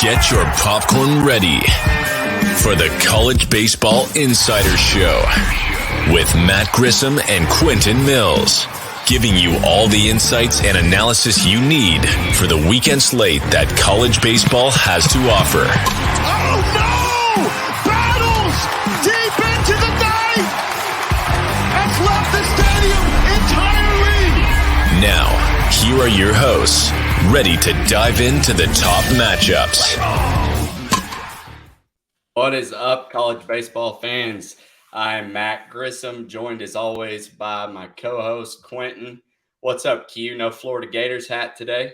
Get your popcorn ready for the College Baseball Insider Show with Matt Grissom and Quentin Mills, giving you all the insights and analysis you need for the weekend slate that college baseball has to offer. Oh no! Battles deep into the night has left the stadium entirely. Now, here are your hosts, ready to dive into the top matchups. What is up, college baseball fans? I'm Matt Grissom, joined as always by my co-host, Quentin. What's up, Q? No Florida Gators hat today?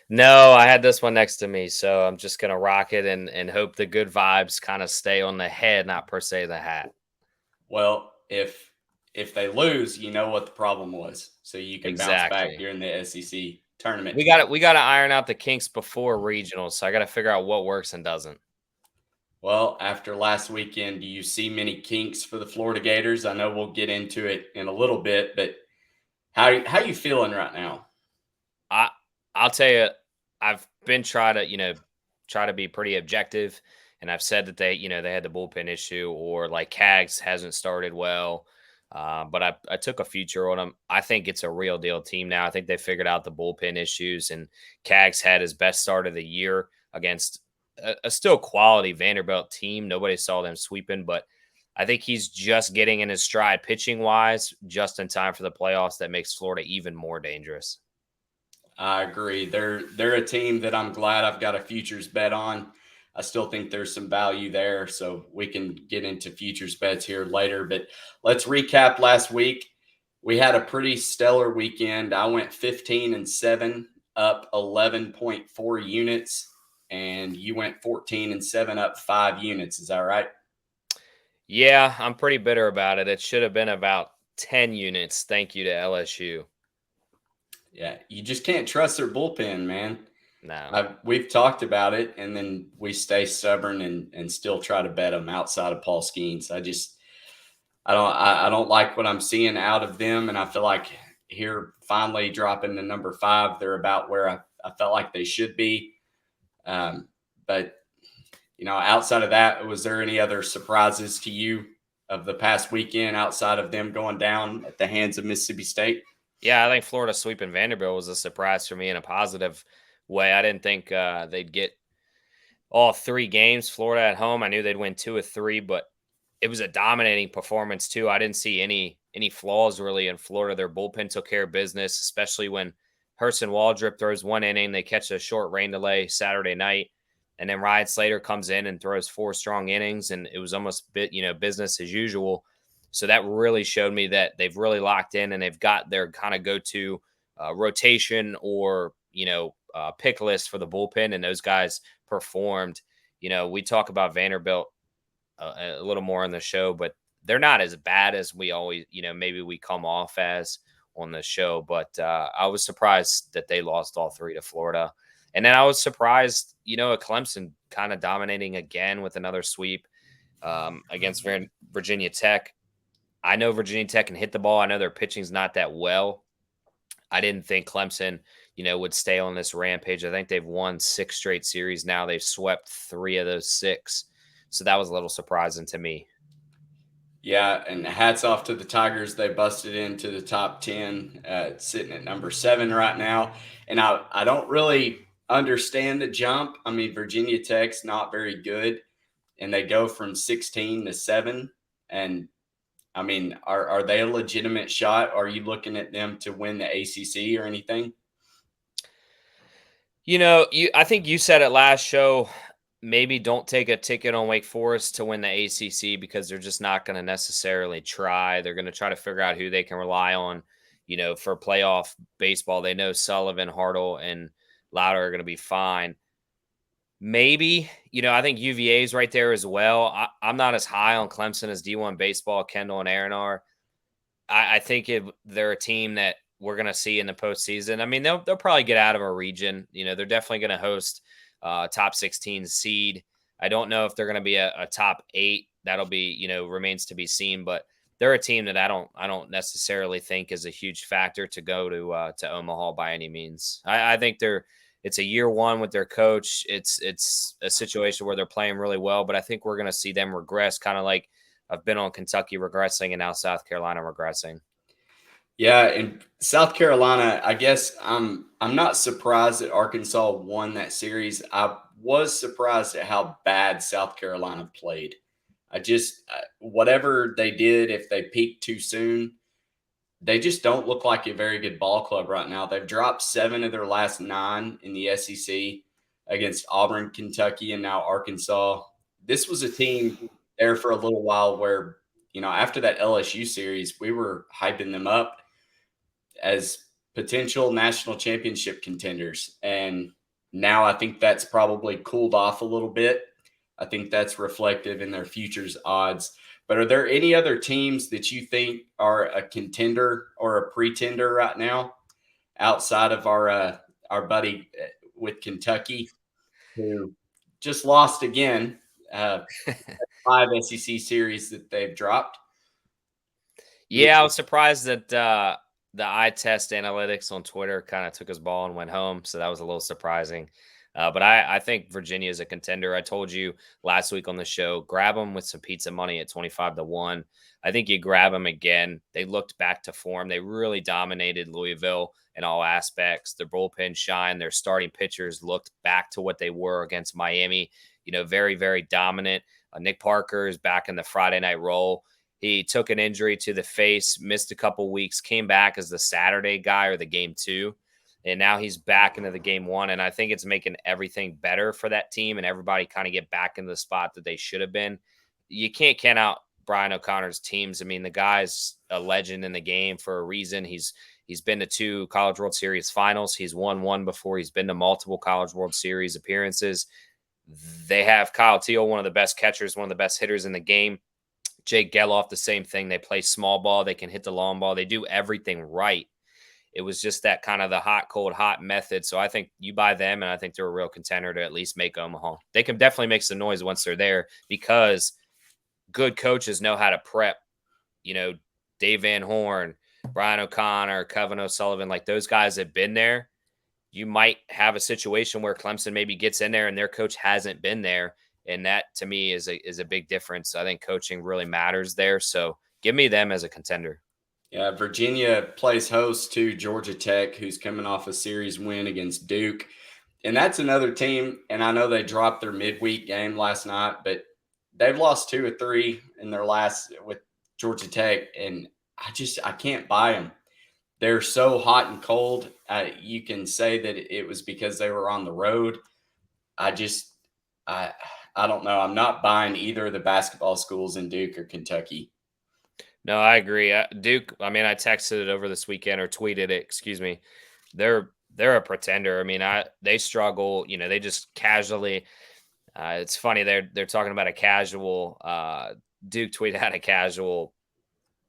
No, I had this one next to me, so I'm just going to rock it and hope the good vibes kind of stay on the head, not per se the hat. Well, if they lose, you know what the problem was, so you can bounce back during the SEC tournament. We got to iron out the kinks before regionals, so I got to figure out what works and doesn't. Well, after last weekend, do you see many kinks for the Florida Gators? I know we'll get into it in a little bit, but how you feeling right now? I'll tell you, I've been trying to be pretty objective, and I've said that they had the bullpen issue, or like Cags hasn't started well. But I took a future on them. I think it's a real deal team now. I think they figured out the bullpen issues, and Cags had his best start of the year against a still quality Vanderbilt team. Nobody saw them sweeping, but I think he's just getting in his stride pitching wise, just in time for the playoffs. That makes Florida even more dangerous. I agree. They're a team that I'm glad I've got a futures bet on. I still think there's some value there, so we can get into futures bets here later. But let's recap last week. We had a pretty stellar weekend. I went 15-7, up 11.4 units, and you went 14-7, up 5 units. Is that right? Yeah, I'm pretty bitter about it. It should have been about 10 units. Thank you to LSU. Yeah, you just can't trust their bullpen, man. No, we've talked about it, and then we stay stubborn and still try to bet them outside of Paul Skeens. I don't like what I'm seeing out of them, and I feel like here finally dropping to number 5, they're about where I felt like they should be. But outside of that, was there any other surprises to you of the past weekend outside of them going down at the hands of Mississippi State? Yeah, I think Florida sweeping Vanderbilt was a surprise for me in a positive way. I didn't think they'd get all 3 games. Florida at home, I knew they'd win 2 of 3, but it was a dominating performance too. I didn't see any flaws really in Florida. Their bullpen took care of business, especially when Hurston Waldrop throws 1 inning. They catch a short rain delay Saturday night, and then Ryan Slater comes in and throws 4 strong innings, and it was almost business as usual. So that really showed me that they've really locked in, and they've got their kind of go-to rotation or pick list for the bullpen, and those guys performed. We talk about Vanderbilt a little more on the show, but they're not as bad as we always, maybe we come off as on the show. But I was surprised that they lost all 3 to Florida. And then I was surprised, at Clemson kind of dominating again with another sweep against Virginia Tech. I know Virginia Tech can hit the ball. I know their pitching's not that well. I didn't think Clemson, would stay on this rampage. I think they've won 6 straight series now. They've swept 3 of those 6. So that was a little surprising to me. Yeah, and hats off to the Tigers. They busted into the top 10, sitting at number 7 right now. And I don't really understand the jump. I mean, Virginia Tech's not very good, and they go from 16 to 7. And I mean, are they a legitimate shot? Are you looking at them to win the ACC or anything? I think you said it last show, maybe don't take a ticket on Wake Forest to win the ACC because they're just not going to necessarily try. They're going to try to figure out who they can rely on, for playoff baseball. They know Sullivan, Hartle, and Lauder are going to be fine. Maybe, I think UVA is right there as well. I'm not as high on Clemson as D1 baseball, Kendall and Aaron are. I think they're a team that we're going to see in the postseason. I mean, they'll probably get out of a region. They're definitely going to host top 16 seed. I don't know if they're going to be a top 8. That'll be, remains to be seen. But they're a team that I don't necessarily think is a huge factor to go to Omaha by any means. I think they're it's a year one with their coach. It's a situation where they're playing really well, but I think we're going to see them regress, kind of like I've been on Kentucky regressing and now South Carolina regressing. Yeah, and South Carolina, I guess I'm not surprised that Arkansas won that series. I was surprised at how bad South Carolina played. I just whatever they did, if they peaked too soon, they just don't look like a very good ball club right now. They've dropped 7 of their last 9 in the SEC against Auburn, Kentucky, and now Arkansas. This was a team there for a little while where, after that LSU series, we were hyping them up as potential national championship contenders. And now I think that's probably cooled off a little bit. I think that's reflective in their futures odds. But are there any other teams that you think are a contender or a pretender right now outside of our buddy with Kentucky, who just lost again, 5 SEC series that they've dropped? Yeah, I was surprised that the eye test analytics on Twitter kind of took his ball and went home. So that was a little surprising. But I think Virginia is a contender. I told you last week on the show, grab them with some pizza money at 25-1. I think you grab them again. They looked back to form. They really dominated Louisville in all aspects. Their bullpen shined. Their starting pitchers looked back to what they were against Miami. Very, very dominant. Nick Parker is back in the Friday night role. He took an injury to the face, missed a couple weeks, came back as the Saturday guy or the game 2. And now he's back into the game 1. And I think it's making everything better for that team and everybody kind of get back in the spot that they should have been. You can't count out Brian O'Connor's teams. I mean, the guy's a legend in the game for a reason. He's been to 2 College World Series finals. He's won 1 before. He's been to multiple College World Series appearances. They have Kyle Teal, one of the best catchers, one of the best hitters in the game. Jake Geloff, the same thing. They play small ball. They can hit the long ball. They do everything right. It was just that kind of the hot, cold, hot method. So I think you buy them, and I think they're a real contender to at least make Omaha. They can definitely make some noise once they're there because good coaches know how to prep. Dave Van Horn, Brian O'Connor, Kevin O'Sullivan, like those guys have been there. You might have a situation where Clemson maybe gets in there and their coach hasn't been there. And that, to me, is a big difference. I think coaching really matters there. So give me them as a contender. Yeah, Virginia plays host to Georgia Tech, who's coming off a series win against Duke. And that's another team, and I know they dropped their midweek game last night, but they've lost 2 or 3 in their last with Georgia Tech, and I can't buy them. They're so hot and cold. You can say that it was because they were on the road. I don't know. I'm not buying either of the basketball schools in Duke or Kentucky. No, I agree. Duke, I mean, I texted it over this weekend or tweeted it, excuse me. They're a pretender. I mean, they struggle, they just casually it's funny they're talking about a casual Duke tweet had a casual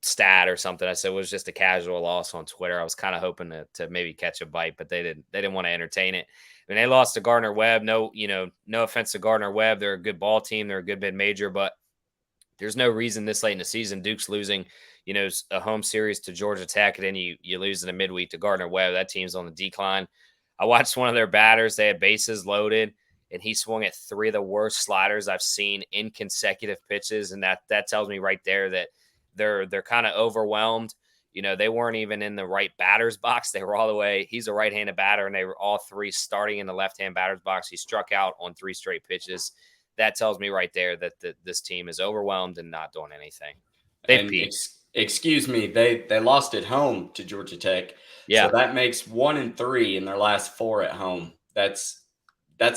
stat or something. I said it was just a casual loss on Twitter. I was kind of hoping to maybe catch a bite, but they didn't want to entertain it. I mean, they lost to Gardner Webb. No offense to Gardner Webb. They're a good ball team. They're a good mid-major, but there's no reason this late in the season Duke's losing, a home series to Georgia Tech, and then you lose in a midweek to Gardner Webb. That team's on the decline. I watched one of their batters. They had bases loaded, and he swung at 3 of the worst sliders I've seen in consecutive pitches, and that tells me right there that they're kind of overwhelmed. They weren't even in the right batter's box. They were all the way. He's a right-handed batter, and they were all 3 starting in the left-hand batter's box. He struck out on 3 straight pitches. That tells me right there that this team is overwhelmed and not doing anything. Excuse me, they lost at home to Georgia Tech. Yeah. So that makes 1-3 in their last 4 at home. That's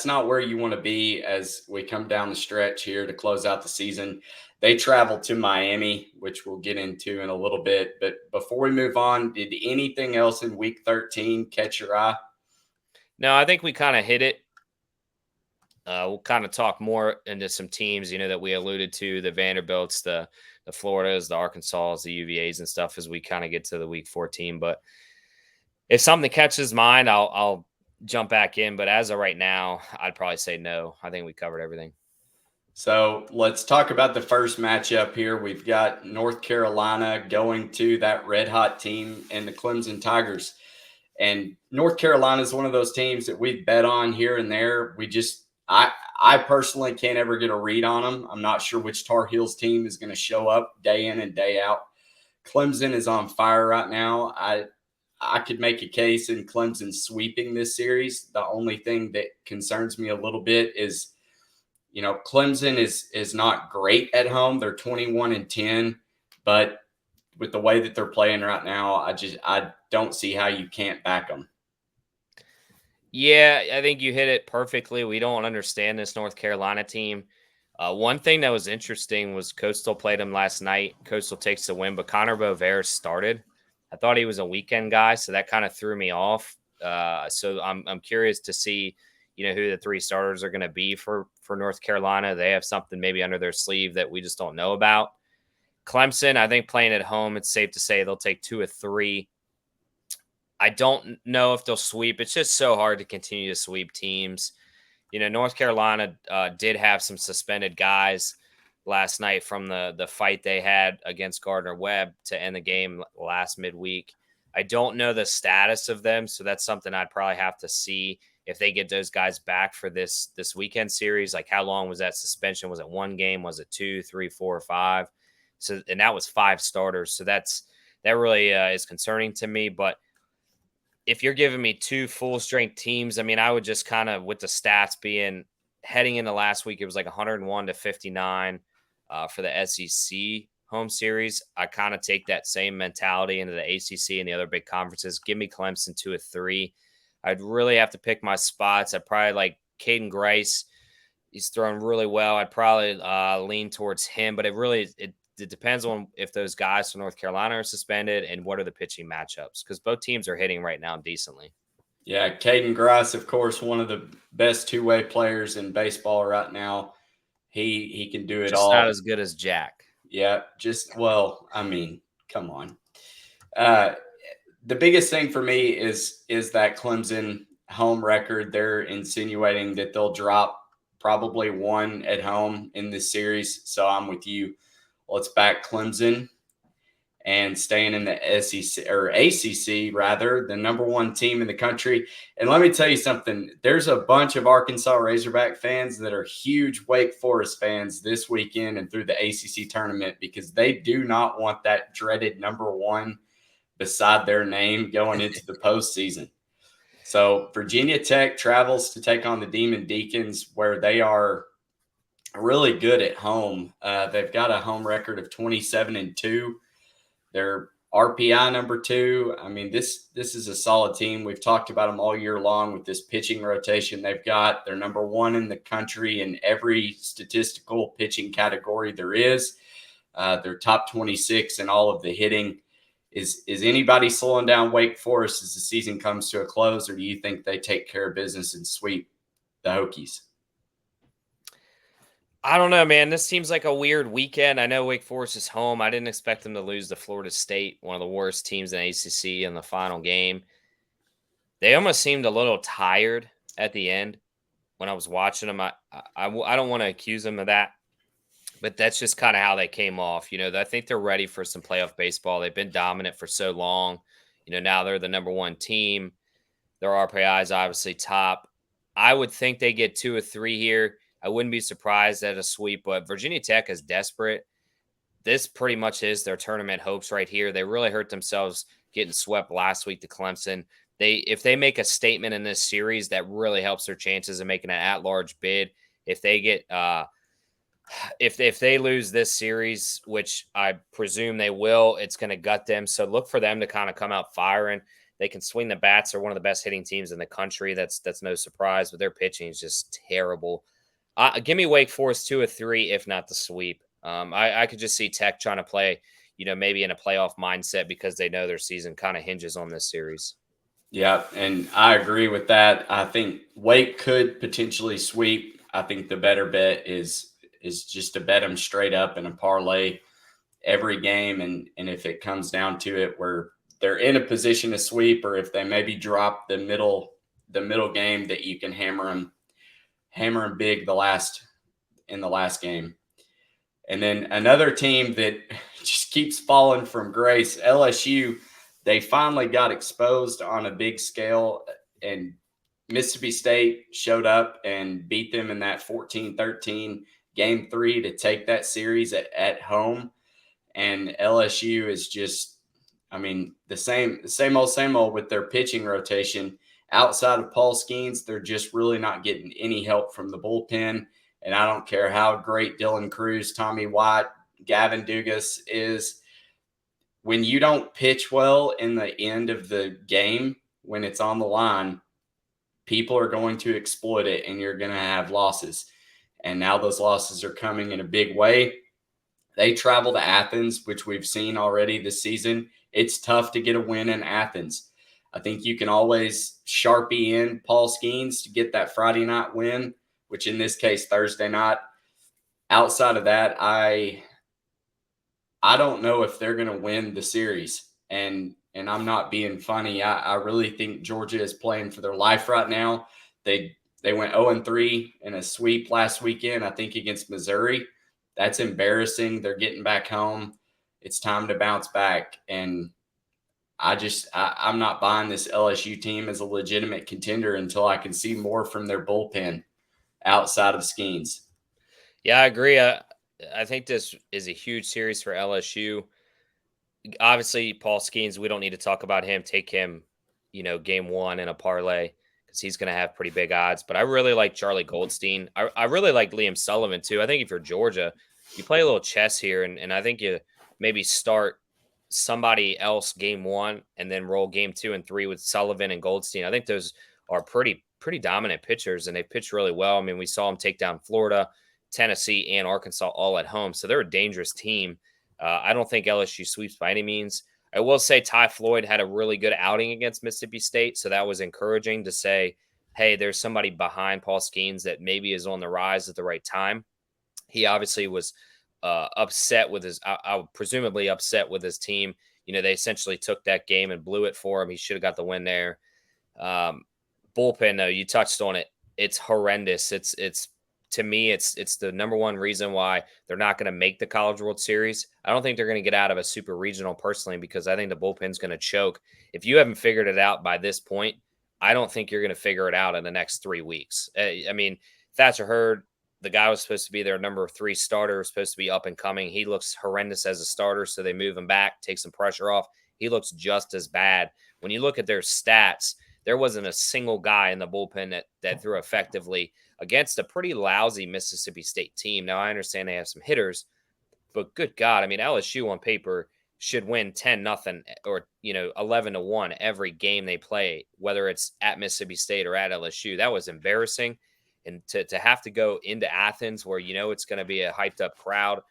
not where you want to be as we come down the stretch here to close out the season. They travel to Miami, which we'll get into in a little bit. But before we move on, did anything else in Week 13 catch your eye? No, I think we kind of hit it. We'll kind of talk more into some teams, that we alluded to, the Vanderbilts, the Floridas, the Arkansas, the UVAs and stuff as we kind of get to the Week 14. But if something catches mine, I'll jump back in. But as of right now, I'd probably say no. I think we covered everything. So let's talk about the first matchup here. We've got North Carolina going to that red hot team and the Clemson Tigers. And North Carolina is one of those teams that we bet on here and there. I personally can't ever get a read on them. I'm not sure which Tar Heels team is going to show up day in and day out. Clemson is on fire right now. I could make a case in Clemson sweeping this series. The only thing that concerns me a little bit is, Clemson is not great at home. They're 21-10, but with the way that they're playing right now, I don't see how you can't back them. Yeah, I think you hit it perfectly. We don't understand this North Carolina team. One thing that was interesting was Coastal played them last night. Coastal takes the win, but Connor Bovair started. I thought he was a weekend guy, so that kind of threw me off. So I'm curious to see, who the three starters are going to be for North Carolina. They have something maybe under their sleeve that we just don't know about. Clemson, I think playing at home, it's safe to say they'll take 2 or 3. I don't know if they'll sweep. It's just so hard to continue to sweep teams. North Carolina did have some suspended guys last night from the fight they had against Gardner-Webb to end the game last midweek. I don't know the status of them, so that's something I'd probably have to see if they get those guys back for this weekend series. Like, how long was that suspension? Was it 1 game? Was it 2, 3, 4, or 5? So, and that was 5 starters. So that really is concerning to me. But if you're giving me 2 full-strength teams, I mean, I would just kind of, with the stats being heading into last week, it was like 101-59 for the SEC home series. I kind of take that same mentality into the ACC and the other big conferences. Give me Clemson 2 or 3. I'd really have to pick my spots. I'd probably like Caden Grice. He's throwing really well. I'd probably lean towards him, but it depends on if those guys from North Carolina are suspended and what are the pitching matchups, because both teams are hitting right now decently. Yeah, Caden Grice, of course, one of the best two-way players in baseball right now. He can do it just all. Not as good as Jack. Yeah, come on. The biggest thing for me is that Clemson home record. They're insinuating that they'll drop probably 1 at home in this series. So I'm with you. Let's back Clemson and staying in the SEC or ACC, rather, the number 1 team in the country. And let me tell you something. There's a bunch of Arkansas Razorback fans that are huge Wake Forest fans this weekend and through the ACC tournament, because they do not want that dreaded number 1 beside their name going into the postseason. So Virginia Tech travels to take on the Demon Deacons, where they are really good at home. They've got a home record of 27-2. They're RPI number 2. I mean, this is a solid team. We've talked about them all year long with this pitching rotation they've got. They're number 1 in the country in every statistical pitching category there is. They're top 26 in all of the hitting. Is anybody slowing down Wake Forest as the season comes to a close, or do you think they take care of business and sweep the Hokies? I don't know, man. This seems like a weird weekend. I know Wake Forest is home. I didn't expect them to lose to Florida State, one of the worst teams in ACC, in the final game. They almost seemed a little tired at the end when I was watching them. I don't want to accuse them of that, but that's just kind of how they came off. I think they're ready for some playoff baseball. They've been dominant for so long. Now they're the number 1 team. Their RPI is obviously top. I would think they get 2 or 3 here. I wouldn't be surprised at a sweep, but Virginia Tech is desperate. This pretty much is their tournament hopes right here. They really hurt themselves getting swept last week to Clemson. If they make a statement in this series, that really helps their chances of making an at-large bid. If they get if they lose this series, which I presume they will, it's going to gut them. So look for them to kind of come out firing. They can swing the bats. They're one of the best hitting teams in the country. That's no surprise, but their pitching is just terrible. Give me Wake Forest 2 or 3, if not the sweep. I could just see Tech trying to play, maybe in a playoff mindset, because they know their season kind of hinges on this series. Yeah, and I agree with that. I think Wake could potentially sweep. I think the better bet is just to bet them straight up in a parlay every game, and if it comes down to it where they're in a position to sweep, or if they maybe drop the middle game, that you can hammer them big in the last game. And then another team that just keeps falling from grace, LSU. they finally got exposed on a big scale, and Mississippi State showed up and beat them in that 14-13 game 3 to take that series at home. And LSU is just, I mean, the same old with their pitching rotation. Outside of Paul Skeens, they're just really not getting any help from the bullpen. And I don't care how great Dylan Cruz, Tommy White, Gavin Dugas is. When you don't pitch well in the end of the game, when it's on the line, people are going to exploit it and you're going to have losses. And now those losses are coming in a big way. They travel to Athens, which we've seen already this season. It's tough to get a win in Athens. I think you can always Sharpie in Paul Skeens to get that Friday night win, which in this case, Thursday night. Outside of that, I don't know if they're going to win the series. And I'm not being funny. I really think Georgia is playing for their life right now. They went 0-3 in a sweep last weekend, I think, against Missouri. That's embarrassing. They're getting back home. It's time to bounce back. And I'm not buying this LSU team as a legitimate contender until I can see more from their bullpen outside of Skeens. Yeah, I agree. I think this is a huge series for LSU. Obviously, Paul Skeens, we don't need to talk about him. Take him, game 1 in a parlay because he's going to have pretty big odds. But I really like Charlie Goldstein. I really like Liam Sullivan, too. I think if you're Georgia, you play a little chess here, and I think you maybe start somebody else game 1 and then roll game 2 and 3 with Sullivan and Goldstein. I think those are pretty dominant pitchers, and they pitch really well. I mean, we saw them take down Florida, Tennessee, and Arkansas all at home. So they're a dangerous team. I don't think LSU sweeps by any means. I will say Ty Floyd had a really good outing against Mississippi State, so that was encouraging to say, hey, there's somebody behind Paul Skeens that maybe is on the rise at the right time. He obviously was upset with presumably upset with his team. They essentially took that game and blew it for him. He should have got the win there. Bullpen, though, you touched on it. It's horrendous. It's to me, it's the number one reason why they're not going to make the College World Series. I don't think they're going to get out of a super regional personally, because I think the bullpen's going to choke. If you haven't figured it out by this point, I don't think you're going to figure it out in the next 3 weeks. I mean, Thatcher Hurd, the guy was supposed to be their number 3 starter, was supposed to be up and coming. He looks horrendous as a starter, so they move him back, take some pressure off. He looks just as bad. When you look at their stats, there wasn't a single guy in the bullpen that threw effectively against a pretty lousy Mississippi State team. Now, I understand they have some hitters, but good God, I mean, LSU on paper should win 10-0 or 11-1 every game they play, whether it's at Mississippi State or at LSU. That was embarrassing. And to have to go into Athens where it's going to be a hyped up crowd,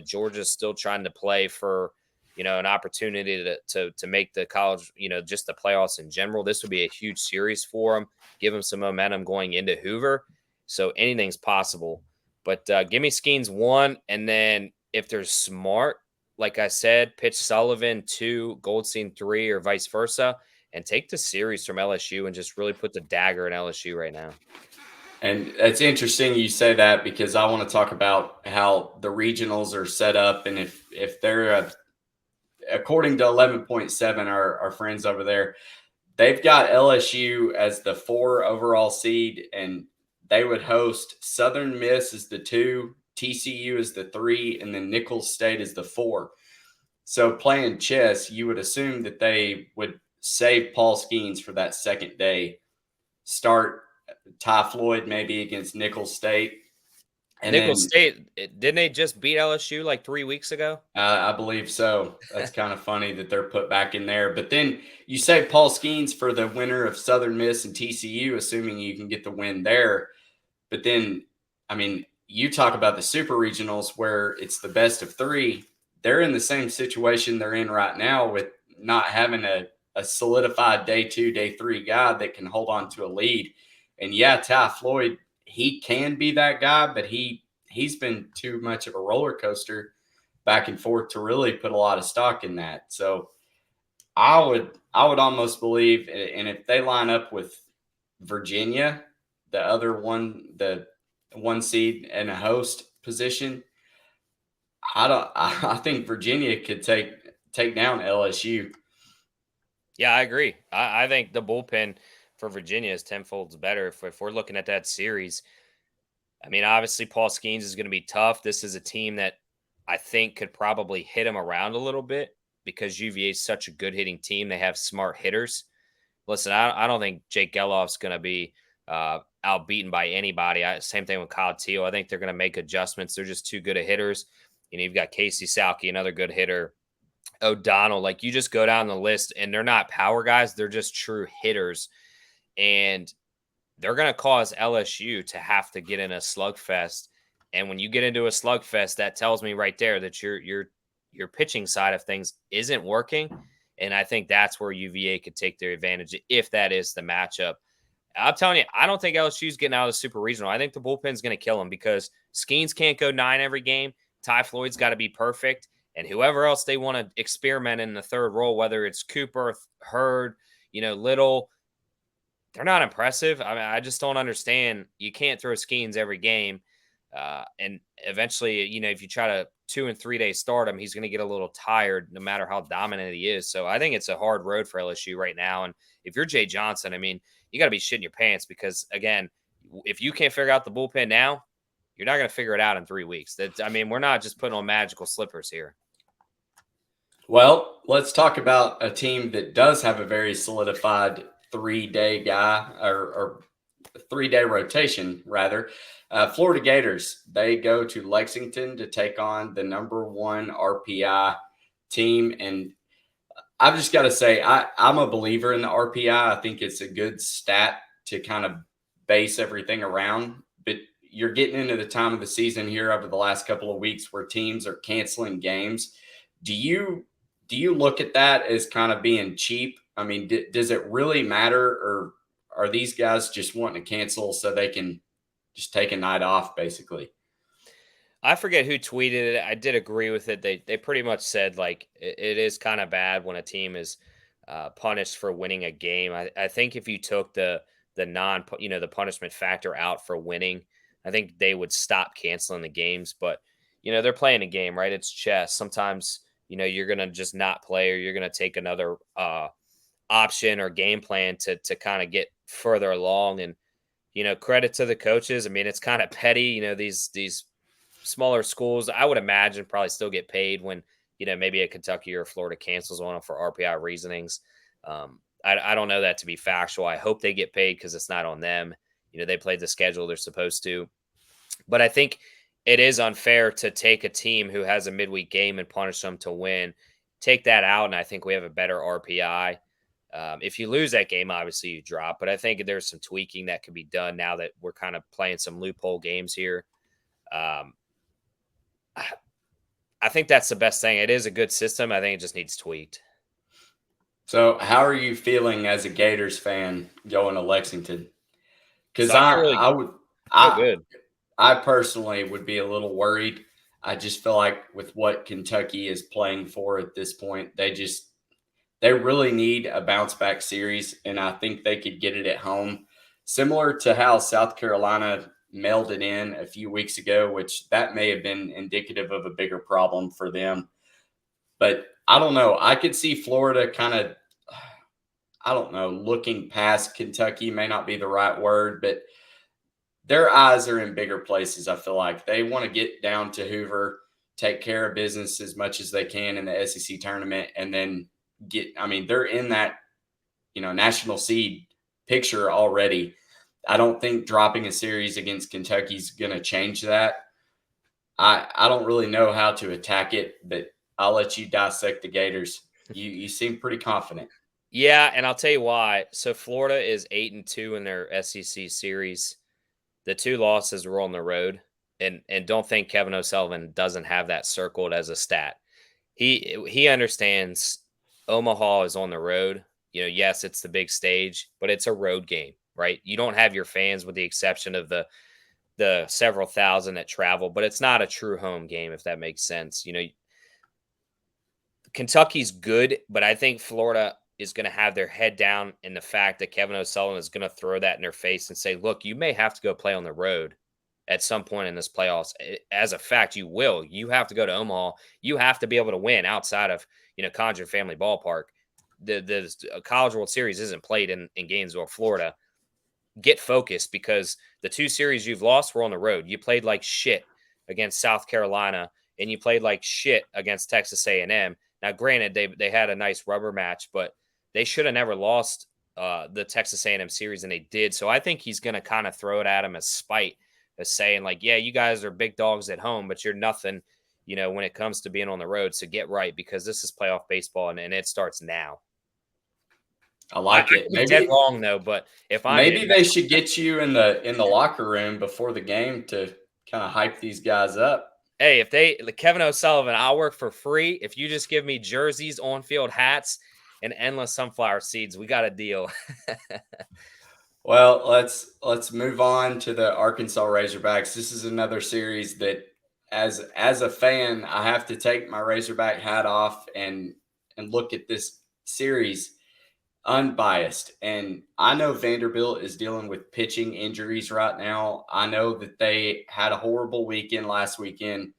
Georgia's still trying to play for an opportunity to make the college, just the playoffs in general. This would be a huge series for them, give them some momentum going into Hoover. So anything's possible. But give me Skeens 1, and then if they're smart, like I said, pitch Sullivan 2, Goldstein 3, or vice versa, and take the series from LSU and just really put the dagger in LSU right now. And it's interesting you say that, because I want to talk about how the regionals are set up, and if they're according to 11.7, our friends over there, they've got LSU as the 4 overall seed, and they would host Southern Miss as the 2, TCU as the 3, and then Nicholls State as the 4. So playing chess, you would assume that they would save Paul Skeens for that second day, start Ty Floyd maybe against Nicholls State. And Nicholls State, didn't they just beat LSU like 3 weeks ago? I believe so. That's kind of funny that they're put back in there. But then you save Paul Skeens for the winner of Southern Miss and TCU, assuming you can get the win there. But then, I mean, you talk about the super regionals where it's the best of 3. They're in the same situation they're in right now with not having a solidified day 2, day 3 guy that can hold on to a lead. And yeah, Ty Floyd, he can be that guy, but he's been too much of a roller coaster back and forth to really put a lot of stock in that. So I would almost believe, and if they line up with Virginia, the one seed and a host position, I think Virginia could take down LSU. Yeah, I agree. I think the bullpen for Virginia is tenfold better if we're looking at that series. I mean, obviously, Paul Skeens is going to be tough. This is a team that I think could probably hit him around a little bit because UVA is such a good hitting team. They have smart hitters. Listen, I don't think Jake Geloff's going to be outbeaten by anybody. Same thing with Kyle Teel. I think they're going to make adjustments. They're just too good at hitters. You know, you've got Casey Salke, another good hitter. O'Donnell, like you just go down the list, and they're not power guys. They're just true hitters. And they're going to cause LSU to have to get in a slugfest. And when you get into a slugfest, that tells me right there that your pitching side of things isn't working. And I think that's where UVA could take their advantage if that is the matchup. I'm telling you, I don't think LSU's getting out of the Super Regional. I think the bullpen's going to kill them because Skeens can't go 9 every game. Ty Floyd's got to be perfect. And whoever else they want to experiment in the third role, whether it's Cooper, Hurd, Little, they're not impressive. I mean, I just don't understand. You can't throw Skeens every game. And eventually, if you try to 2 and 3 day start him, he's going to get a little tired no matter how dominant he is. So I think it's a hard road for LSU right now. And if you're Jay Johnson, I mean, you got to be shitting your pants because, again, if you can't figure out the bullpen now, you're not going to figure it out in 3 weeks. We're not just putting on magical slippers here. Well, let's talk about a team that does have a very solidified 3-day guy or 3-day rotation, rather. Florida Gators, they go to Lexington to take on the #1 RPI team. And I've just got to say, I'm a believer in the RPI. I think it's a good stat to kind of base everything around. But you're getting into the time of the season here over the last couple of weeks where teams are canceling games. Do you look at that as kind of being cheap? I mean, does it really matter, or are these guys just wanting to cancel so they can just take a night off, basically? I forget who tweeted it. I did agree with it. They pretty much said like it is kind of bad when a team is punished for winning a game. I think if you took the the punishment factor out for winning, I think they would stop canceling the games. But they're playing a game, right? It's chess. Sometimes you're gonna just not play, or you're gonna take another option or game plan to kind of get further along. And credit to the coaches. I mean, it's kind of petty. These smaller schools, I would imagine, probably still get paid when maybe a Kentucky or Florida cancels on them for RPI reasonings. I don't know that to be factual. I hope they get paid because it's not on them. They played the schedule they're supposed to. But I think it is unfair to take a team who has a midweek game and punish them to win. Take that out, and I think we have a better RPI. If you lose that game, obviously you drop. But I think there's some tweaking that can be done now that we're kind of playing some loophole games here. I think that's the best thing. It is a good system. I think it just needs tweaked. So how are you feeling as a Gators fan going to Lexington? Because I personally would be a little worried. I just feel like with what Kentucky is playing for at this point, they really need a bounce back series, and I think they could get it at home. Similar to how South Carolina mailed it in a few weeks ago, which that may have been indicative of a bigger problem for them. But I don't know. I could see Florida kind of, I don't know, looking past Kentucky may not be the right word, but their eyes are in bigger places. I feel like they want to get down to Hoover, take care of business as much as they can in the SEC tournament, and then they're in that, national seed picture already. I don't think dropping a series against Kentucky is going to change that. I don't really know how to attack it, but I'll let you dissect the Gators. You seem pretty confident. Yeah, and I'll tell you why. So Florida is 8-2 in their SEC series. The 2 losses were on the road, and don't think Kevin O'Sullivan doesn't have that circled as a stat. He understands Omaha is on the road. Yes, it's the big stage, but it's a road game, right? You don't have your fans with the exception of the several thousand that travel, but it's not a true home game, if that makes sense. Kentucky's good, but I think Florida is going to have their head down in the fact that Kevin O'Sullivan is going to throw that in their face and say, look, you may have to go play on the road at some point in this playoffs. As a fact, you will. You have to go to Omaha. You have to be able to win outside of, Conjure Family Ballpark. the College World Series isn't played in Gainesville, Florida. Get focused, because the 2 series you've lost were on the road. You played like shit against South Carolina, and you played like shit against Texas A&M. Now, granted, they had a nice rubber match, but they should have never lost the Texas A&M series, and they did. So I think he's going to kind of throw it at him as spite, as saying like, yeah, you guys are big dogs at home, but you're nothing, when it comes to being on the road. So get right, because this is playoff baseball, and it starts now. I like it. Maybe dead wrong though, but if maybe they should get you in the locker room before the game to kind of hype these guys up. Hey, if Kevin O'Sullivan, I'll work for free if you just give me jerseys, on-field hats, and endless sunflower seeds. We got a deal. Well, let's move on to the Arkansas Razorbacks. This is another series that, as a fan, I have to take my Razorback hat off and look at this series unbiased. And I know Vanderbilt is dealing with pitching injuries right now. I know that they had a horrible weekend last weekend.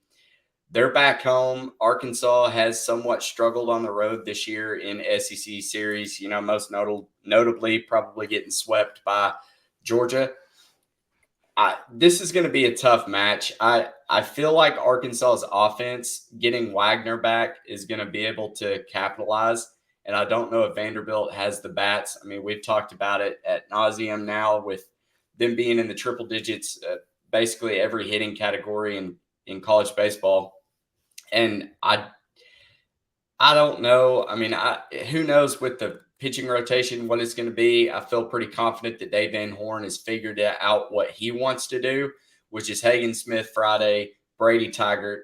They're back home. Arkansas has somewhat struggled on the road this year in SEC series, most notably probably getting swept by Georgia. This is going to be a tough match. I feel like Arkansas's offense, getting Wagner back, is going to be able to capitalize. And I don't know if Vanderbilt has the bats. I mean, we've talked about it ad nauseum now with them being in the triple digits, basically every hitting category in college baseball. And I don't know. I mean, who knows with the pitching rotation what it's going to be. I feel pretty confident that Dave Van Horn has figured out what he wants to do, which is Hagen Smith Friday, Brady Tigert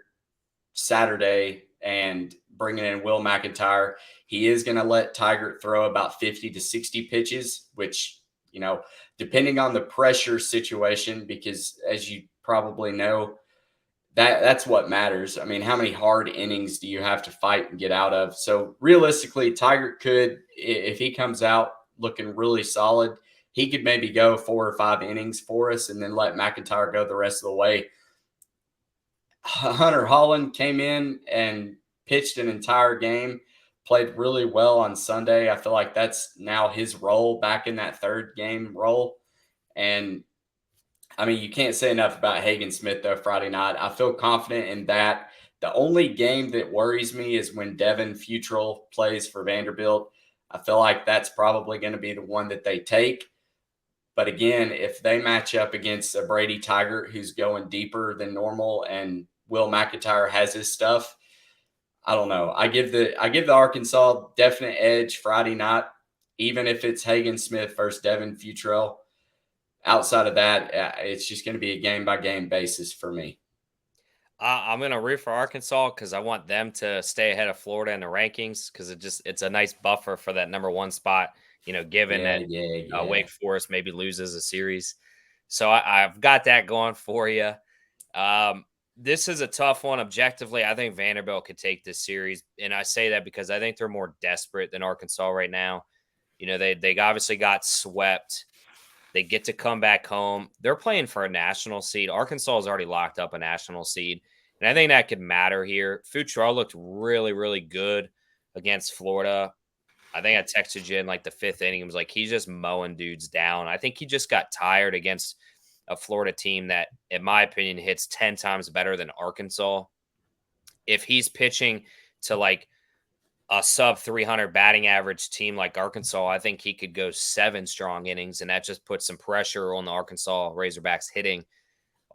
Saturday, and bringing in Will McIntyre. He is going to let Tigert throw about 50 to 60 pitches, which, depending on the pressure situation, because as you probably know, that's what matters. I mean, how many hard innings do you have to fight and get out of? So realistically, Tigert could, if he comes out looking really solid, he could maybe go 4 or 5 innings for us and then let McIntyre go the rest of the way. Hunter Holland came in and pitched an entire game, played really well on Sunday. I feel like that's now his role back in that third game role. And I mean, you can't say enough about Hagen Smith, though, Friday night. I feel confident in that. The only game that worries me is when Devin Futrell plays for Vanderbilt. I feel like that's probably going to be the one that they take. But again, if they match up against a Brady Tigert who's going deeper than normal and Will McIntyre has his stuff, I don't know. I give the Arkansas definite edge Friday night, even if it's Hagen Smith versus Devin Futrell. Outside of that, it's just going to be a game-by-game basis for me. I'm going to root for Arkansas because I want them to stay ahead of Florida in the rankings, because it's a nice buffer for that number 1 spot, given that Wake Forest maybe loses a series. So I've got that going for you. This is a tough one objectively. I think Vanderbilt could take this series, and I say that because I think they're more desperate than Arkansas right now. They obviously got swept. They get to come back home. They're playing for a national seed. Arkansas has already locked up a national seed, and I think that could matter here. Futrell looked really, really good against Florida. I think I texted you in like the 5th inning. It was like he's just mowing dudes down. I think he just got tired against a Florida team that, in my opinion, hits 10 times better than Arkansas. If he's pitching to like a sub 300 batting average team like Arkansas, I think he could go 7 strong innings, and that just puts some pressure on the Arkansas Razorbacks hitting.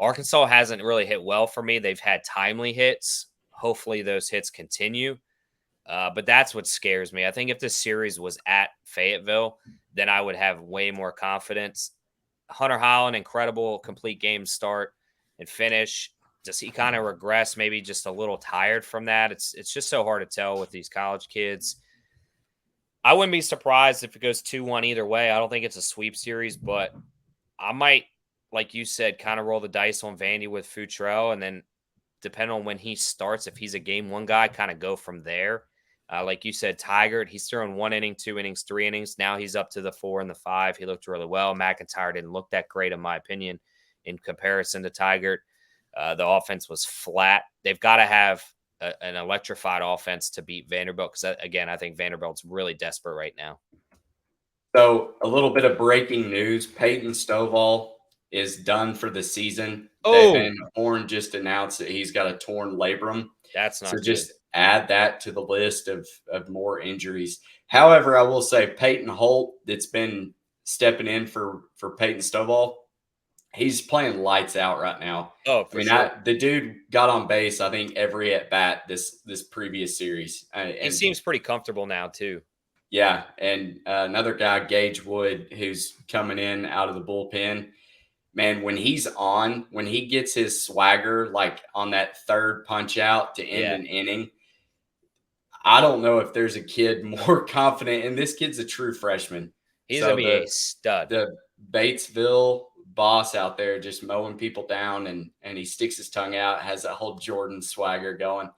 Arkansas hasn't really hit well for me. They've had timely hits. Hopefully those hits continue. But that's what scares me. I think if this series was at Fayetteville, then I would have way more confidence. Hunter Holland, incredible complete game start and finish. Does he kind of regress, maybe just a little tired from that? It's just so hard to tell with these college kids. I wouldn't be surprised if it goes 2-1 either way. I don't think it's a sweep series, but I might, like you said, kind of roll the dice on Vandy with Futrell, and then depending on when he starts, if he's a game 1 guy, kind of go from there. Like you said, Tigert, he's throwing 1 inning, 2 innings, 3 innings. Now he's up to the 4 and the 5. He looked really well. McIntyre didn't look that great, in my opinion, in comparison to Tigert. The offense was flat. They've got to have an electrified offense to beat Vanderbilt. Because again, I think Vanderbilt's really desperate right now. So a little bit of breaking news: Peyton Stovall is done for the season. Dave Oh, Van Horn just announced that he's got a torn labrum. that's So not good. just add that to the list of more injuries. However, I will say Peyton Holt, that's been stepping in for Peyton Stovall, he's playing lights out right now. Oh, I for mean, sure. the dude got on base, I think, every at bat this previous series. He And seems pretty comfortable now too. yeah, and another guy, Gage Wood, who's coming in out of the bullpen. Man, when he's on, when he gets his swagger, like on that third punch out to end Yeah, an inning, I don't know if there's a kid more confident. And this kid's a true freshman. he's gonna So be a stud. the Batesville boss out there just mowing people down, and he sticks his tongue out, has that whole Jordan swagger going.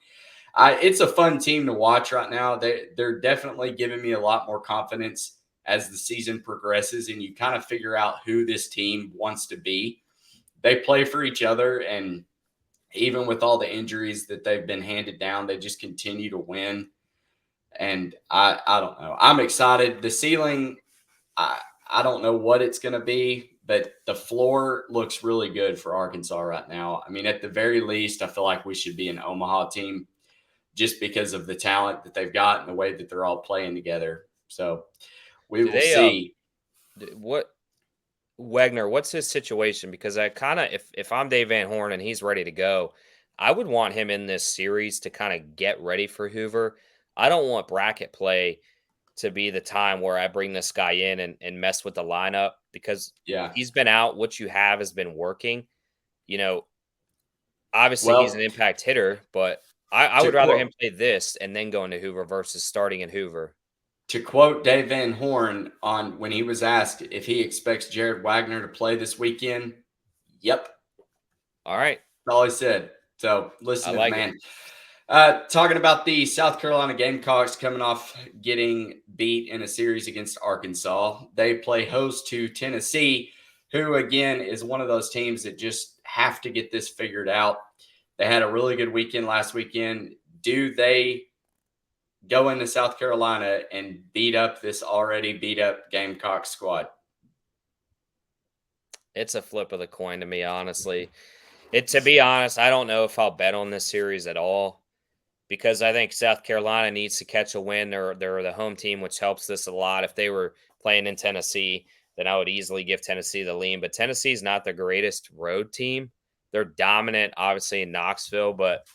It's a fun team to watch right now. They're definitely giving me a lot more confidence as the season progresses, and you kind of figure out who this team wants to be. They play for each other, and even with all the injuries that they've been handed down, they just continue to win. And I don't know. I'm excited. The ceiling, I don't know what it's going to be, but the floor looks really good for Arkansas right now. I mean, at the very least, I feel like we should be an Omaha team just because of the talent that they've got and the way that they're all playing together. So we Do will they see. what Wagner, what's his situation? Because I kind of, if I'm Dave Van Horn and he's ready to go, I would want him in this series to kind of get ready for Hoover. I don't want bracket play to be the time where I bring this guy in and mess with the lineup because Yeah. he's been out. What you have has been working. You know, obviously he's an Well, impact hitter, but I to would rather quote, him play this and then go into Hoover versus starting in Hoover. to quote Dave Van Horn on when he was asked if he expects Jared Wagner to play this weekend, yep, All right. that's all he said. So I listen to the like it. man. Talking about the South Carolina Gamecocks coming off getting beat in a series against Arkansas. They play host to Tennessee, who, again, is one of those teams that just have to get this figured out. They had a really good weekend last weekend. Do they go into South Carolina and beat up this already beat up Gamecock squad? It's a flip of the coin to me, honestly. To be honest, I don't know if I'll bet on this series at all because I think South Carolina needs to catch a win. They're the home team, which helps this a lot. If they were playing in Tennessee, then I would easily give Tennessee the lead. But Tennessee's not the greatest road team. They're dominant, obviously, in Knoxville, but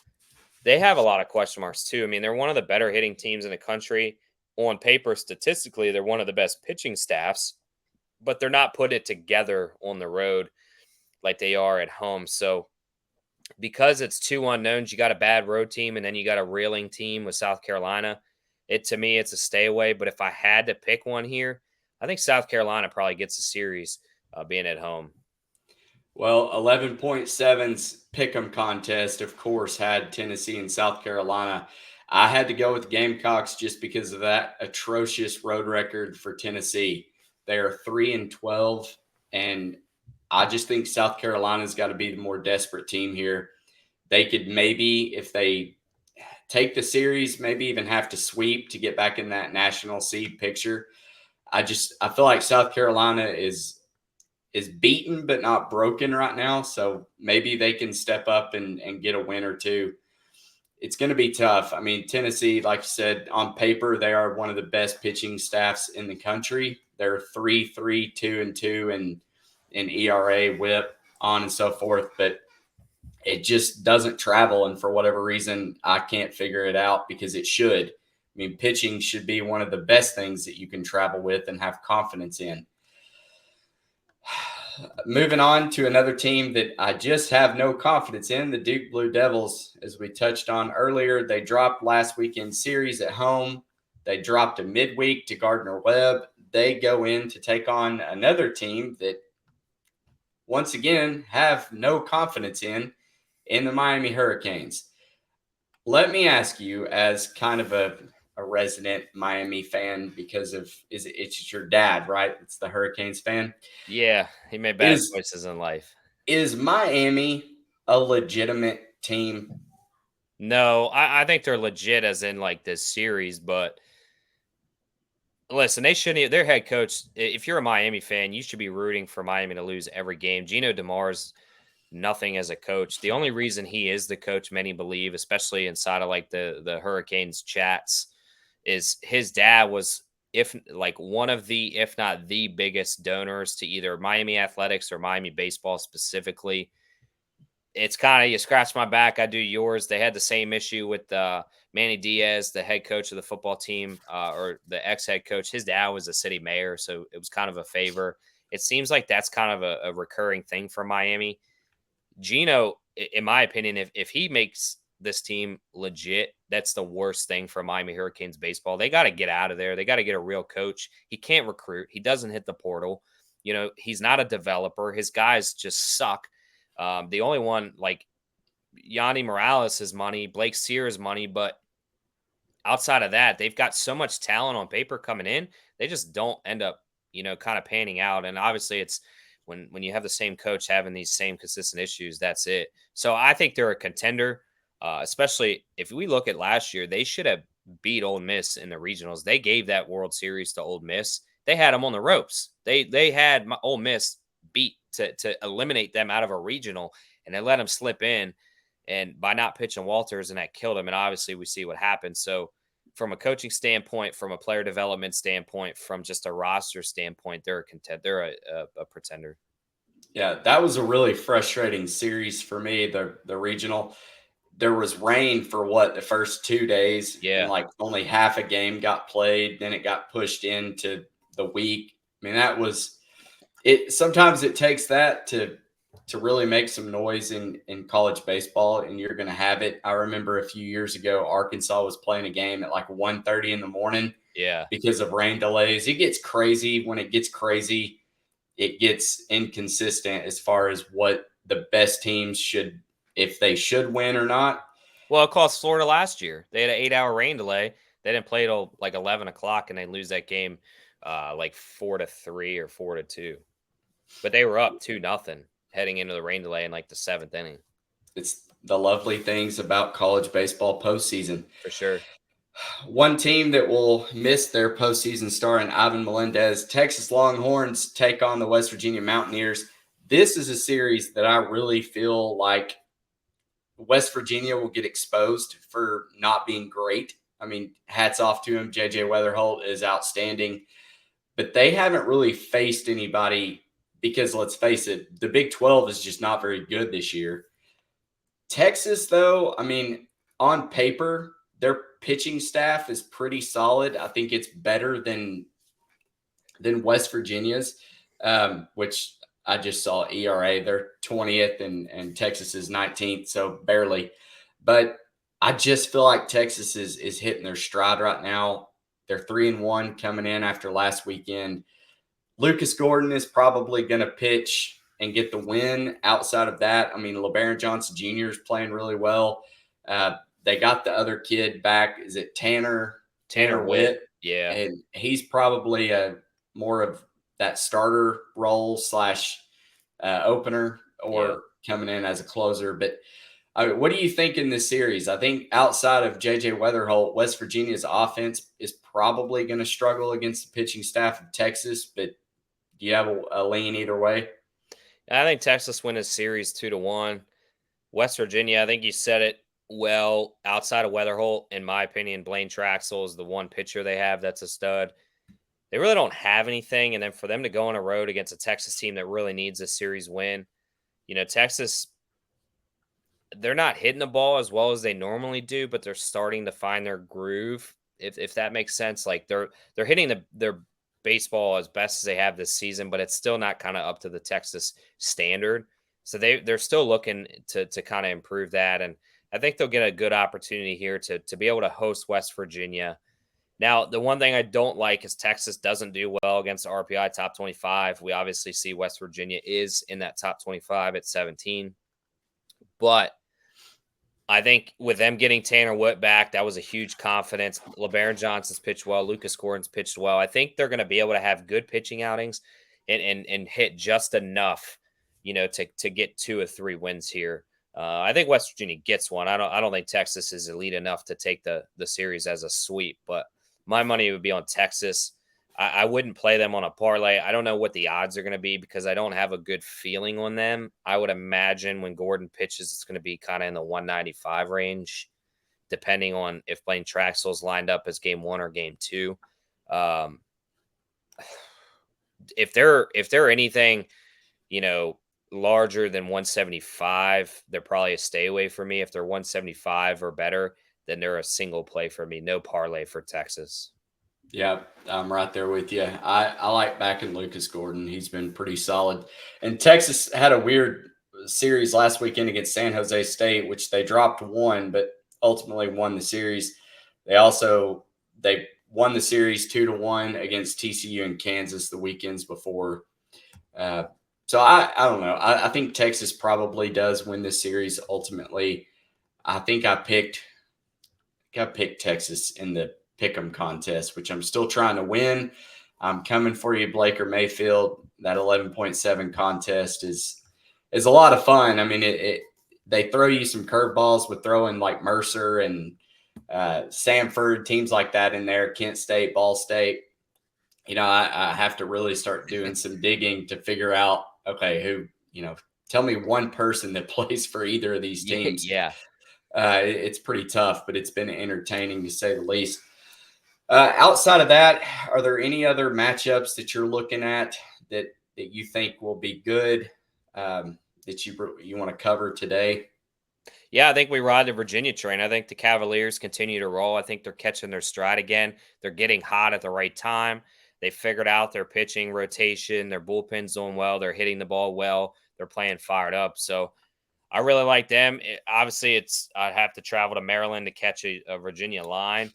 they have a lot of question marks too. I mean, they're one of the better hitting teams in the country. On paper, statistically, they're one of the best pitching staffs, but they're not putting it together on the road like they are at home. So because it's two unknowns, you got a bad road team and then you got a reeling team with South Carolina. To me, it's a stay away. But if I had to pick one here, I think South Carolina probably gets a series being at home. Well, 11.7's Pick'em contest, of course, had Tennessee and South Carolina. I had to go with the Gamecocks just because of that atrocious road record for Tennessee. They are 3-12, and I just think South Carolina's got to be the more desperate team here. They could maybe, if they take the series, maybe even have to sweep to get back in that national seed picture. I feel like South Carolina is beaten but not broken right now. So maybe they can step up and get a win or two. It's going to be tough. I mean, Tennessee, like you said, on paper, they are one of the best pitching staffs in the country. They're 3-3, 2-2 in ERA, whip, on and so forth. But it just doesn't travel. And for whatever reason, I can't figure it out because it should. I mean, pitching should be one of the best things that you can travel with and have confidence in. Moving on to another team that I just have no confidence in, the Duke Blue Devils. As we touched on earlier, they dropped last weekend's series at home. They dropped a midweek to Gardner-Webb. They go in to take on another team that, once again, have no confidence in the Miami Hurricanes. Let me ask you, as kind of a resident Miami fan, because of it's your dad, right? It's the Hurricanes fan. Yeah, he made bad choices in life. Is Miami a legitimate team? No, I think they're legit as in like this series, but listen, they shouldn't. Their head coach, if you're a Miami fan, you should be rooting for Miami to lose every game. Gino DeMar's nothing as a coach. The only reason he is the coach, many believe, especially inside of like the Hurricanes chats, is his dad was if like one of the if not the biggest donors to either Miami athletics or Miami baseball specifically. It's kind of you scratch my back, I do yours. They had the same issue with Manny Diaz, the head coach of the football team, or the ex head coach. His dad was a city mayor, so it was kind of a favor. It seems like that's kind of a recurring thing for Miami. Gino, in my opinion, if he makes this team legit, that's the worst thing for Miami Hurricanes baseball. They got to get out of there. They got to get a real coach. He can't recruit. He doesn't hit the portal. He's not a developer. His guys just suck. The only one like Yanni Morales is money, Blake Sears money, but outside of that, they've got so much talent on paper coming in. They just don't end up, kind of panning out. And obviously, it's when you have the same coach having these same consistent issues. That's it. So I think they're a contender, especially if we look at last year. They should have beat Ole Miss in the regionals. They gave that World Series to Ole Miss. They had them on the ropes. They had Ole Miss beat to eliminate them out of a regional, and they let them slip in. And by not pitching Walters, and that killed him. And obviously, we see what happened. So, from a coaching standpoint, from a player development standpoint, from just a roster standpoint, they're a contender. They're a pretender. Yeah, that was a really frustrating series for me. The regional, there was rain for the first 2 days, and Yeah. like only half a game got played. Then it got pushed into the week. I mean, that was it. Sometimes it takes that to really make some noise in college baseball, and you're going to have it. I remember a few years ago, Arkansas was playing a game at like 1:30 in the morning Yeah. because of rain delays. It gets crazy. When it gets crazy, it gets inconsistent as far as what the best teams should, if they should win or not. Well, it cost Florida last year. They had an 8-hour rain delay. They didn't play till like 11 o'clock, and they lose that game like 4-3 or 4-2. But they were up 2-0 heading into the rain delay in like the 7th inning. It's the lovely things about college baseball postseason. For sure. One team that will miss their postseason star in Ivan Melendez, Texas Longhorns take on the West Virginia Mountaineers. This is a series that I really feel like West Virginia will get exposed for not being great. I mean, hats off to him. JJ Weatherholt is outstanding, but they haven't really faced anybody because let's face it, the Big 12 is just not very good this year. Texas, though, I mean, on paper, their pitching staff is pretty solid. I think it's better than West Virginia's, which I just saw ERA. They're 20th and Texas is 19th, so barely. But I just feel like Texas is hitting their stride right now. They're 3-1 coming in after last weekend. Lucas Gordon is probably going to pitch and get the win. Outside of that, I mean, LeBaron Johnson Jr. is playing really well. They got the other kid back. Is it Tanner Witt? Yeah. And he's probably more of that starter role / opener or coming in as a closer. But what do you think in this series? I think outside of JJ Weatherholt, West Virginia's offense is probably going to struggle against the pitching staff of Texas. But do you have a lean either way? I think Texas wins this series 2-1. West Virginia, I think you said it well. Outside of Weatherholt, in my opinion, Blaine Traxel is the one pitcher they have that's a stud. They really don't have anything. And then for them to go on a road against a Texas team that really needs a series win, Texas, they're not hitting the ball as well as they normally do, but they're starting to find their groove. If that makes sense, like they're hitting their baseball as best as they have this season, but it's still not kind of up to the Texas standard. So they're still looking to kind of improve that. And I think they'll get a good opportunity here to be able to host West Virginia. Now, the one thing I don't like is Texas doesn't do well against the RPI top 25. We obviously see West Virginia is in that top 25 at 17. But I think with them getting Tanner Witt back, that was a huge confidence. LeBaron Johnson's pitched well. Lucas Gordon's pitched well. I think they're going to be able to have good pitching outings and hit just enough, to get 2 or 3 wins here. I think West Virginia gets one. I don't think Texas is elite enough to take the series as a sweep, but my money would be on Texas. I wouldn't play them on a parlay. I don't know what the odds are going to be because I don't have a good feeling on them. I would imagine when Gordon pitches, it's going to be kind of in the 195 range, depending on if Blaine Traxel's lined up as game 1 or game 2. If they're anything, larger than 175, they're probably a stay away for me. If they're 175 or better, then they're a single play for me. No parlay for Texas. Yeah, I'm right there with you. I like backing Lucas Gordon. He's been pretty solid. And Texas had a weird series last weekend against San Jose State, which they dropped one, but ultimately won the series. They won the series 2-1 against TCU and Kansas the weekends before. So I don't know. I think Texas probably does win this series ultimately. I think I picked Texas in the pick'em contest, which I'm still trying to win. I'm coming for you, Blake or Mayfield. That 11.7 contest is a lot of fun. I mean, they throw you some curveballs with throwing like Mercer and Samford, teams like that in there, Kent State, Ball State. I have to really start doing some digging to figure out, okay, tell me one person that plays for either of these teams. Yeah. It's pretty tough, but it's been entertaining to say the least. Outside of that, are there any other matchups that you're looking at that you think will be good that you want to cover today? Yeah, I think we ride the Virginia train. I think the Cavaliers continue to roll. I think they're catching their stride again. They're getting hot at the right time. They figured out their pitching rotation. Their bullpen's doing well. They're hitting the ball well. They're playing fired up. So I really like them. Obviously, I'd have to travel to Maryland to catch a Virginia line.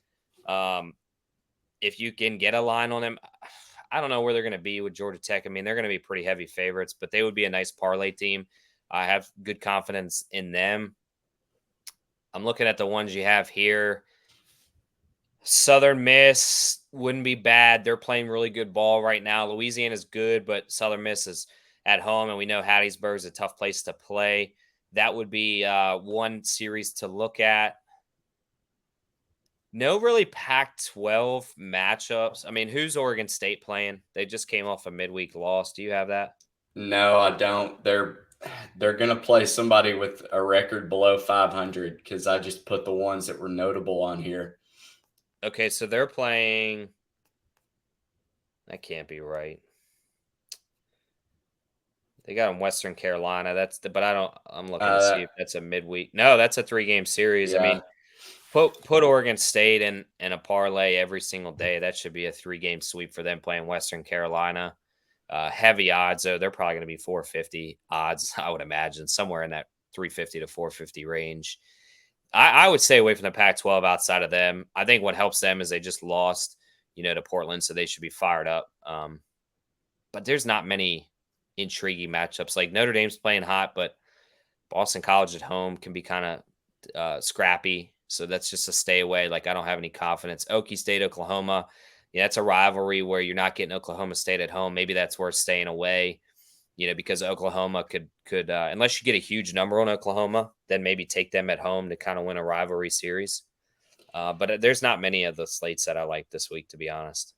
If you can get a line on them, I don't know where they're going to be with Georgia Tech. I mean, they're going to be pretty heavy favorites, but they would be a nice parlay team. I have good confidence in them. I'm looking at the ones you have here. Southern Miss wouldn't be bad. They're playing really good ball right now. Louisiana's good, but Southern Miss is at home, and we know Hattiesburg is a tough place to play. That would be one series to look at. No really Pac-12 matchups. I mean, who's Oregon State playing? They just came off a midweek loss. Do you have that? No, I don't. They're going to play somebody with a record below 500 because I just put the ones that were notable on here. Okay, so they're playing. That can't be right. They got them Western Carolina. I'm looking to see if that's a midweek. No, that's a 3-game series. Yeah. I mean, put Oregon State in a parlay every single day. That should be a 3-game sweep for them playing Western Carolina. Heavy odds, though. They're probably going to be 450 odds, I would imagine, somewhere in that 350 to 450 range. I would stay away from the Pac-12 outside of them. I think what helps them is they just lost, to Portland, so they should be fired up. But there's not many intriguing matchups. Like Notre Dame's playing hot, but Boston College at home can be kind of scrappy. So that's just a stay away. Like I don't have any confidence. Okie State, Oklahoma. Yeah, it's a rivalry where you're not getting Oklahoma State at home. Maybe that's worth staying away, because Oklahoma could unless you get a huge number on Oklahoma, then maybe take them at home to kind of win a rivalry series. But there's not many of the slates that I like this week, to be honest.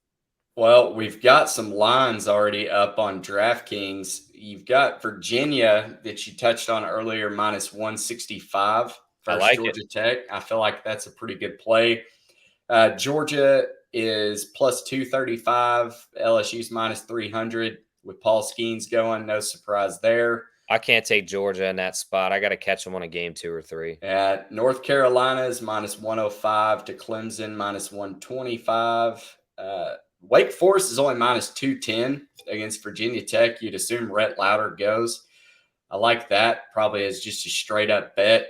Well, we've got some lines already up on DraftKings. You've got Virginia that you touched on earlier, minus 165 versus Georgia Tech. I feel like that's a pretty good play. Georgia is plus 235. LSU's minus 300 with Paul Skeens going. No surprise there. I can't take Georgia in that spot. I got to catch them on a game 2 or 3. North Carolina is minus 105 to Clemson, minus 125. Wake Forest is only minus 210 against Virginia Tech. You'd assume Rhett Lauder goes. I like that. Probably as just a straight up bet.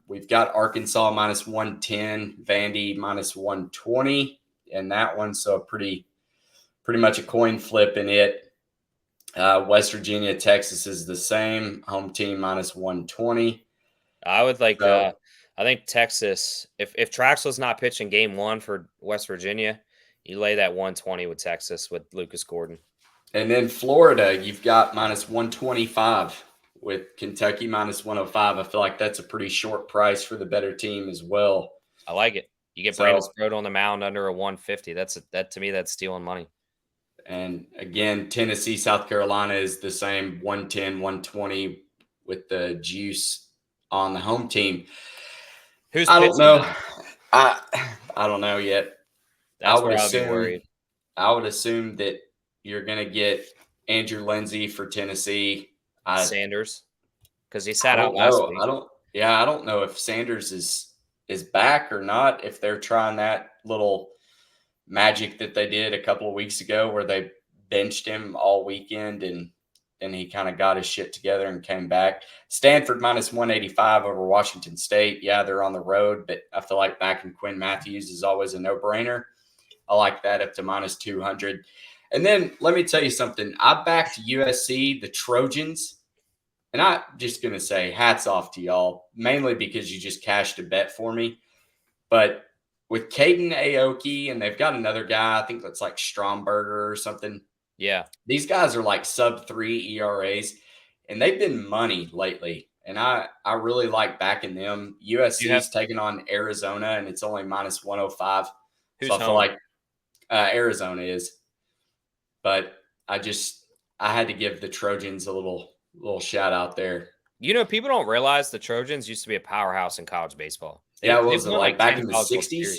We've got Arkansas minus 110, Vandy minus 120 in that one. So pretty much a coin flip in it. West Virginia, Texas is the same. Home team minus 120. I would like I think Texas, if Traxler's not pitching game 1 for West Virginia, you lay that 120 with Texas with Lucas Gordon. And then Florida, you've got minus 125 with Kentucky minus 105. I feel like that's a pretty short price for the better team as well. I like it. You get Brandon Stroud on the mound under a 150. That to me, that's stealing money. And again, Tennessee, South Carolina is the same 110, 120 with the juice on the home team. Who's I don't know. them? I don't know yet. That's where I'll be worried. I would assume that you're going to get Andrew Lindsay for Tennessee. Sanders, because he sat out last week. I don't know if Sanders is back or not. If they're trying that little magic that they did a couple of weeks ago, where they benched him all weekend and then he kind of got his shit together and came back. Stanford minus 185 over Washington State. Yeah, they're on the road, but I feel like backing Quinn Matthews is always a no-brainer. I like that up to minus 200. And then let me tell you something. I backed USC, the Trojans, and I'm just going to say hats off to y'all, mainly because you just cashed a bet for me. But with Caden Aoki, and they've got another guy, I think that's like Stromberger or something. Yeah. These guys are like sub-3 ERAs, and they've been money lately. And I really like backing them. USC is taking on Arizona, and it's only minus 105. So I feel like Arizona is. But I had to give the Trojans a little shout out there. You know, people don't realize the Trojans used to be a powerhouse in college baseball. What was it like back in the 60s?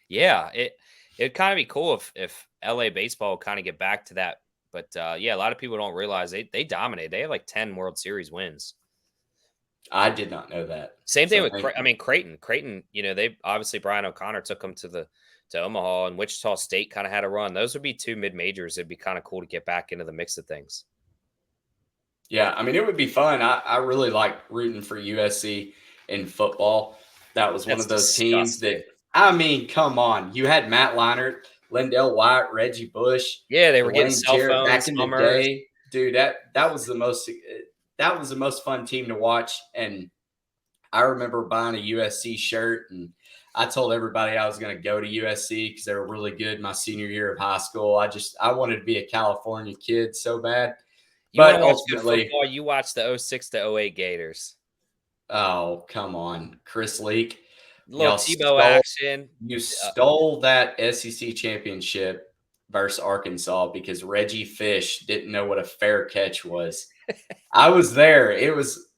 Yeah, it'd kind of be cool if LA baseball would kind of get back to that. But yeah, a lot of people don't realize they dominate. They have like 10 World Series wins. I did not know that. Same thing with Creighton. Creighton, you know, they obviously Brian O'Connor took them to Omaha, and Wichita State kind of had a run. Those would be two mid-majors. It'd be kind of cool to get back into the mix of things. Yeah, I mean, it would be fun. I really like rooting for USC in football. That was one of those teams that, I mean, come on. You had Matt Leinart, Lindell White, Reggie Bush. Yeah, they were getting cell phones back in the day. Dude, that was the most fun team to watch. And I remember buying a USC shirt, and I told everybody I was going to go to USC because they were really good my senior year of high school. I wanted to be a California kid so bad. But ultimately, football, you watched the 06 to 08 Gators. Oh, come on. Chris Leak. Little Tebow action. You stole that SEC championship versus Arkansas because Reggie Fish didn't know what a fair catch was. I was there.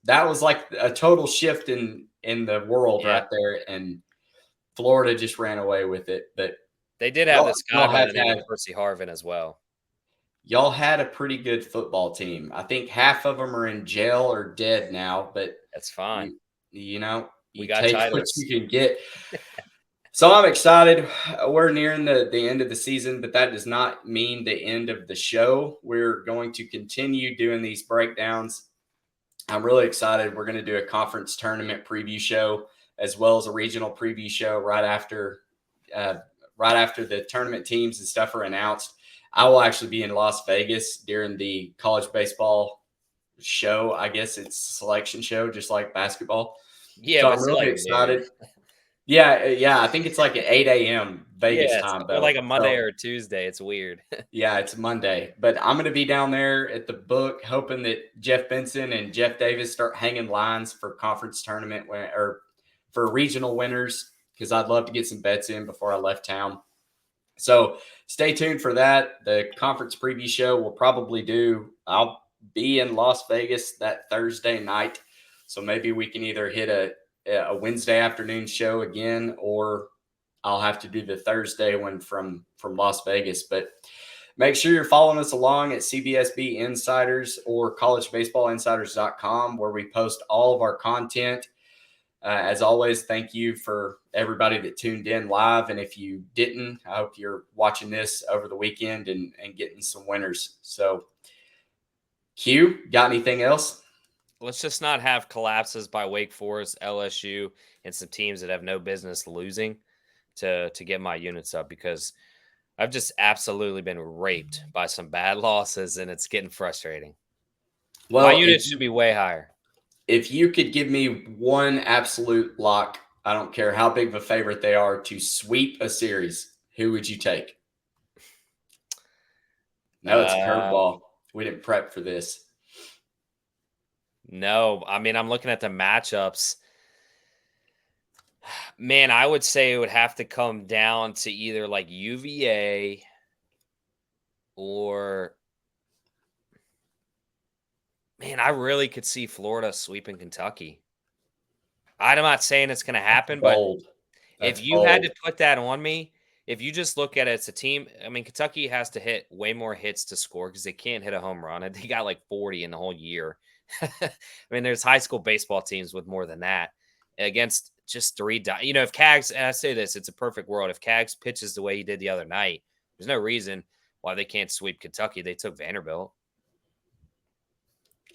That was like a total shift in the world right there, and Florida just ran away with it. But they did have this guy by the name of Percy Harvin as well. Y'all had a pretty good football team. I think half of them are in jail or dead now, but that's fine. You know, we got take titles. what you can get. So I'm excited. We're nearing the end of the season, but that does not mean the end of the show. We're going to continue doing these breakdowns. I'm really excited. We're going to do a conference tournament preview show as well as a regional preview show right after the tournament teams and stuff are announced. I will actually be in Las Vegas during the college baseball show. I guess it's a selection show, just like basketball. Yeah, so I'm really excited. Yeah. I think it's like at 8 a.m. Vegas time. Or like a Monday or a Tuesday. It's weird. Yeah, it's Monday. But I'm going to be down there at the book hoping that Jeff Benson and Jeff Davis start hanging lines for conference tournament or for regional winners because I'd love to get some bets in before I left town. So stay tuned for that. The conference preview show I'll be in Las Vegas that Thursday night. So maybe we can either hit a Wednesday afternoon show again, or I'll have to do the Thursday one from Las Vegas. But make sure you're following us along at CBSB Insiders or collegebaseballinsiders.com, where we post all of our content. As always, thank you for everybody that tuned in live. And if you didn't, I hope you're watching this over the weekend and getting some winners. So, Q, got anything else? Let's just not have collapses by Wake Forest, LSU, and some teams that have no business losing to get my units up, because I've just absolutely been raped by some bad losses, and it's getting frustrating. Well, my units should be way higher. If you could give me one absolute lock, I don't care how big of a favorite they are, to sweep a series, who would you take? No, it's a curveball. We didn't prep for this. No, I mean, I'm looking at the matchups. Man, I would say it would have to come down to either like UVA or man, I really could see Florida sweeping Kentucky. I'm not saying it's going to happen, but Bold. if That's you had to bold. put that on me, if you just look at it as a team, I mean, Kentucky has to hit way more hits to score because they can't hit a home run. And they got like 40 in the whole year. I mean, there's high school baseball teams with more than that against just three. If Cags, and I say this, it's a perfect world. If Cags pitches the way he did the other night, there's no reason why they can't sweep Kentucky. They took Vanderbilt.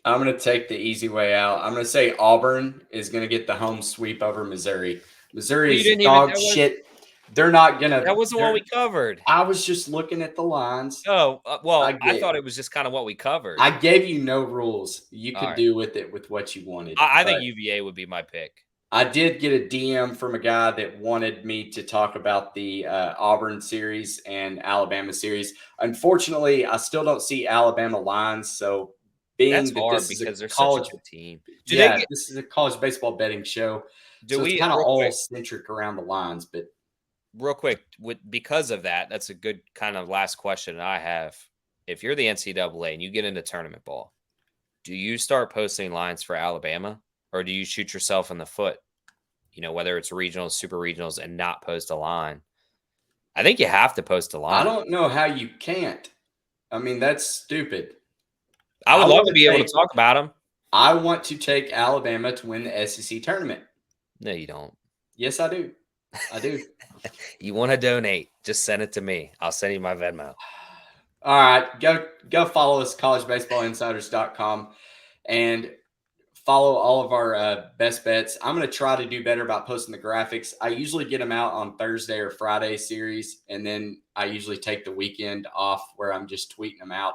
I'm going to take the easy way out. I'm going to say Auburn is going to get the home sweep over Missouri. Missouri Well, you is didn't even, dog shit. They're not going to. that wasn't what we covered. I was just looking at the lines. Oh, well, I get thought it was just kind of what we covered. I gave you no rules. You All could right. do with it with what you wanted. I think But UVA would be my pick. I did get a DM from a guy that wanted me to talk about the Auburn series and Alabama series. Unfortunately, I still don't see Alabama lines. So, That's being that hard this is a because they're such a college, good team. this is a college baseball betting show. Do So it's we kind of real all quick, centric around the lines. But because of that, that's a good kind of last question I have. If you're the NCAA and you get into tournament ball, do you start posting lines for Alabama or do you shoot yourself in the foot? Whether it's regionals, super regionals, and not post a line. I think you have to post a I line. don't know how you can't. I mean, that's stupid. I would love to be able take to talk about them. I want to take Alabama to win the SEC tournament. No, you don't. Yes, I do. I do. You want to donate, just send it to me. I'll send you my Venmo. All right. Go follow us, collegebaseballinsiders.com, and follow all of our best bets. I'm going to try to do better about posting the graphics. I usually get them out on Thursday or Friday series, and then I usually take the weekend off where I'm just tweeting them out.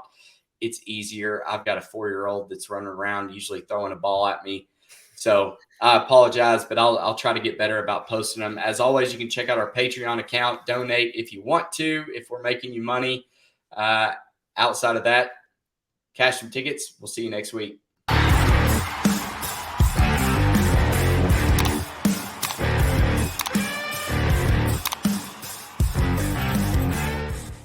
It's easier. I've got a 4-year-old that's running around usually throwing a ball at me. So I apologize, but I'll try to get better about posting them. As always, you can check out our Patreon account. Donate if you want to, if we're making you money. Outside of that, cash some tickets. We'll see you next week.